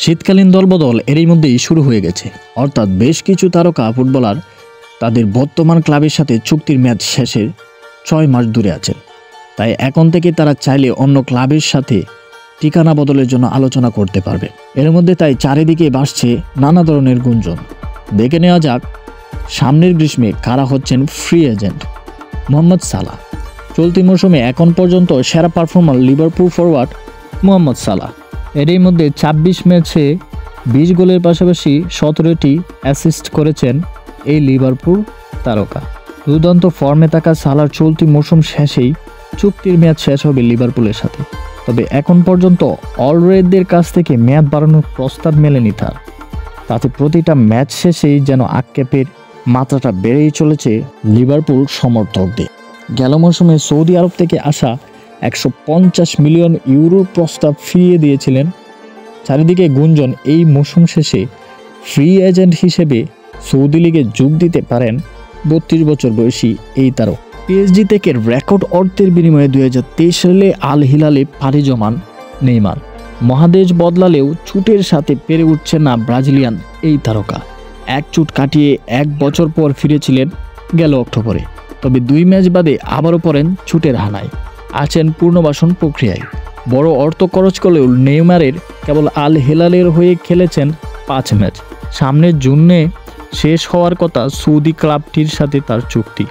শীতকালীন দলবদল এরই মধ্যেই শুরু হয়ে গেছে, অর্থাৎ বেশ কিছু তারকা ফুটবলার তাদের বর্তমান ক্লাবের সাথে চুক্তির মেয়াদ শেষের 6 মাস দূরে আছেন। তাই এখন থেকে তারা চাইলে অন্য ক্লাবের সাথে ঠিকানা বদলের জন্য আলোচনা করতে পারবে। এর মধ্যে তাই চারিদিকে ভাসছে নানা ধরনের গুঞ্জন। দেখে নেওয়া যাক সামনের গ্রীষ্মে কারা হচ্ছেন ফ্রি এজেন্ট। মোহাম্মদ সালাহ। চলতি মৌসুমে এখন পর্যন্ত সেরা পারফর্মার লিভারপুল ফরওয়ার্ড মোহাম্মদ সালাহ। এরই মধ্যে 26 ম্যাচে 20 গোলের পাশাপাশি 17টি অ্যাসিস্ট করেছেন এই লিভারপুল তারকা। দুর্দান্ত ফর্মে থাকা সালাহর চলতি মৌসুম শেষেই চুক্তির মেয়াদ শেষ হবে লিভারপুলের সাথে। তবে এখন পর্যন্ত অলরেডদের কাছ থেকে মেয়াদ বাড়ানোর প্রস্তাব মেলেনি তার। তাতে প্রতিটা ম্যাচ শেষেই যেন আক্ষেপের মাত্রাটা বেড়েই চলেছে লিভারপুল সমর্থকদের। গেল মৌসুমে সৌদি আরব থেকে আসা 150 মিলিয়ন ইউরোর প্রস্তাব ফিরিয়ে দিয়েছিলেন। চারিদিকে গুঞ্জন এই মৌসুম শেষে ফ্রি এজেন্ট হিসেবে সৌদি লিগে যোগ দিতে পারেন 32 বছর বয়সী এই তারকা। পিএসজি থেকে রেকর্ড অর্থের বিনিময়ে 2023 সালে আল হিলালে পাড়ি জমান নেইমার। মহাদেশ বদলালেও চুটের সাথে পেরে উঠছে না ব্রাজিলিয়ান এই তারকা। এক চুট কাটিয়ে 1 বছর পর ফিরেছিলেন গেল অক্টোবরে। তবে 2 ম্যাচ বাদে আবারও পড়েন চুটের হানায়। আছেন পুনর্বাসন প্রক্রিয়ায়। বড় অর্থ খরচ করলেও নেইমারের কেবল আল হিলালের হয়ে খেলেছেন 5 ম্যাচ। সামনের জুনে শেষ হওয়ার কথা সৌদি ক্লাবটির সাথে তার চুক্তি।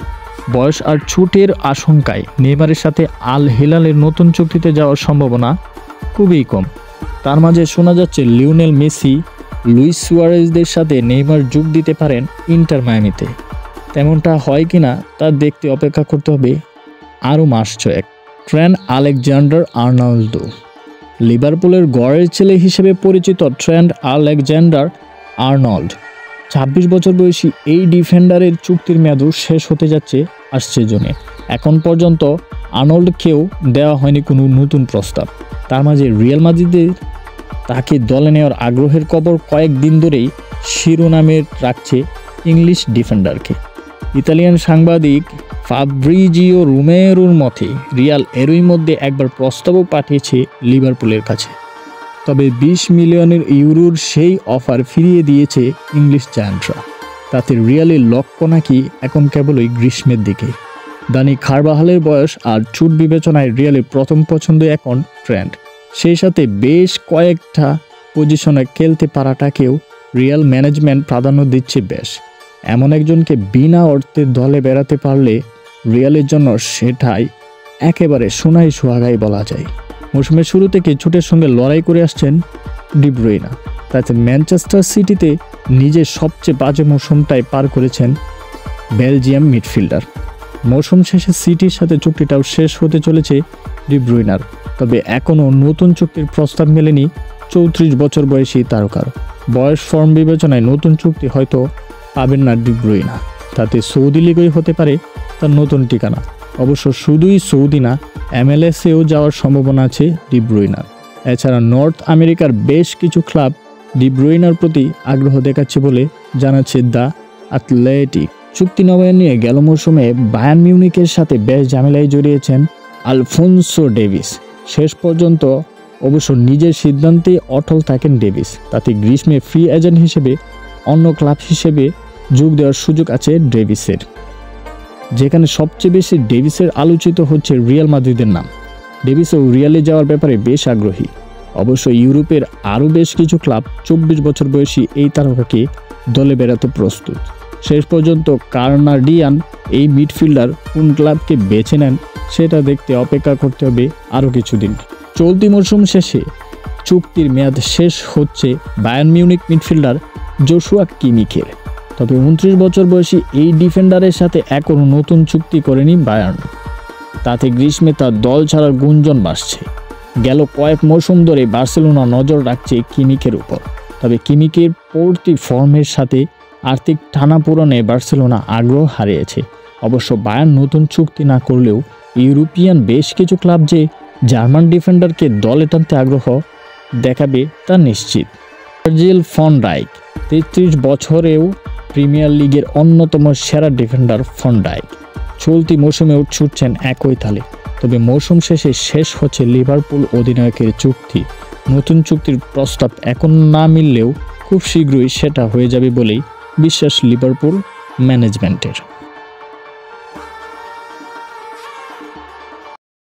বয়স আর ছুটের আশঙ্কায় নেইমারের সাথে আল হিলালের নতুন চুক্তিতে যাওয়ার সম্ভাবনা খুবই কম। তার মাঝে শোনা যাচ্ছে লিওনেল মেসি, লুইস সুয়ারেজদের সাথে নেইমার যোগ দিতে পারেন ইন্টার মায়ামিতে। তেমনটা হয় কিনা তা দেখতে অপেক্ষা করতে হবে আরও মাস 6। Trent Alexander-Arnold. লিভারপুলের গড়ের ছেলে হিসেবে পরিচিত ট্রেন্ট আলেকজান্ডার-আর্নল্ড 26 বছর বয়সী এই ডিফেন্ডারের চুক্তির মেয়াদও শেষ হতে যাচ্ছে আসছে জুনে। এখন পর্যন্ত আর্নল্ডকেও দেওয়া হয়নি কোনো নতুন প্রস্তাব। তার মাঝে রিয়াল মাদ্রিদের তাকে দলে নেওয়ার আগ্রহের খবর কয়েকদিন ধরেই শিরোনামে রাখছে ইংলিশ ডিফেন্ডারকে। ইতালিয়ান সাংবাদিক ফাব্রিজিও রোমেরোর মতে রিয়াল এরই মধ্যে একবার প্রস্তাবও পাঠিয়েছে লিভারপুলের কাছে। তবে 20 মিলিয়ন ইউরোর সেই অফার ফিরিয়ে দিয়েছে ইংলিশ জায়ান্টরা। তাতে রিয়ালের লক্ষ্য নাকি এখন কেবলই গ্রীষ্মের দিকে। দানি কারবাহালের বয়স আর চুট বিবেচনায় রিয়ালের প্রথম পছন্দ এখন ট্রেন্ট। সেই সাথে বেশ কয়েকটা পজিশনে খেলতে পারাটাকেও রিয়াল ম্যানেজমেন্ট প্রাধান্য দিচ্ছে বেশ। এমন একজনকে বিনা অর্থে দলে বেড়াতে পারলে রিয়ালের জন্য সেটাই একেবারে সোনাই সোহাগাই বলা যায়। মৌসুমের শুরু থেকে চুটের সঙ্গে লড়াই করে আসছেন ডি ব্রুইনা। তাতে ম্যানচেস্টার সিটিতে নিজের সবচেয়ে বাজে মৌসুমটাই পার করেছেন বেলজিয়াম মিডফিল্ডার। মৌসুম শেষে সিটির সাথে চুক্তিটাও শেষ হতে চলেছে ডি ব্রুইনার। তবে এখনও নতুন চুক্তির প্রস্তাব মেলেনি 34 বছর বয়সী তারকার। বয়স ফর্ম বিবেচনায় নতুন চুক্তি হয়তো পাবেন না ডি ব্রুইনা। তাতে সৌদি লিগই হতে পারে তার নতুন ঠিকানা। অবশ্য শুধুই সৌদি না, MLS-এও যাওয়ার সম্ভাবনা আছে ডি ব্রুইনার। এছাড়া নর্থ আমেরিকার বেশ কিছু ক্লাব ডি ব্রুইনার প্রতি আগ্রহ দেখাচ্ছে বলে জানাচ্ছে দ্য অ্যাথলেটিক। চুক্তি নবায়ন নিয়ে গেল মৌসুমে বায়ার্ন মিউনিখের সাথে বেশ ঝামেলায় জড়িয়েছেন আলফোনসো ডেভিস। শেষ পর্যন্ত অবশ্য নিজের সিদ্ধান্তে অটল থাকেন ডেভিস। তাতে গ্রীষ্মে ফ্রি এজেন্ট হিসেবে অন্য ক্লাব হিসেবে যোগ দেওয়ার সুযোগ আছে ডেভিসের, যেখানে সবচেয়ে বেশি ডেভিসের আলোচিত হচ্ছে রিয়াল মাদ্রিদের নাম। ডেভিসও রিয়ালে যাওয়ার ব্যাপারে বেশ আগ্রহী। অবশ্য ইউরোপের আরও বেশ কিছু ক্লাব 24 বছর বয়সী এই তারকাকে দলে বেড়াতে প্রস্তুত। শেষ পর্যন্ত কানাডিয়ান এই মিডফিল্ডার কোন ক্লাবকে বেছে নেন সেটা দেখতে অপেক্ষা করতে হবে আরও কিছুদিন। চলতি মৌসুম শেষে চুক্তির মেয়াদ শেষ হচ্ছে বায়ার্ন মিউনিখ মিডফিল্ডার জোশুয়া কিমিখের। তবে 29 বছর বয়সী এই ডিফেন্ডারের সাথে এখনও নতুন চুক্তি করেনি বায়ার্ন। তাতে গ্রীষ্মে তার দল ছাড়ার গুঞ্জন বাড়ছে। গেল কয়েক মৌসুম ধরে বার্সেলোনা নজর রাখছে কিমিখের উপর। তবে কিমিখের পড়তি ফর্মের সাথে আর্থিক টানাপোড়েনে বার্সেলোনা আগ্রহ হারিয়েছে। অবশ্য বায়ার্ন নতুন চুক্তি না করলেও ইউরোপিয়ান বেশ কিছু ক্লাব যে জার্মান ডিফেন্ডারকে দলে টানতে আগ্রহ দেখাবে তা নিশ্চিত। Virgil van Dijk. 33 বছরেও প্রিমিয়ার লিগের অন্যতম সেরা ডিফেন্ডার ফন ডাইক চলতি মৌসুমেও ছুটছেন একই তালে। তবে মৌসুম শেষে শেষ হচ্ছে লিভারপুল অধিনায়কের চুক্তি। নতুন চুক্তির প্রস্তাব এখন না মিললেও খুব শীঘ্রই সেটা হয়ে যাবে বলেই বিশ্বাস লিভারপুল ম্যানেজমেন্টের।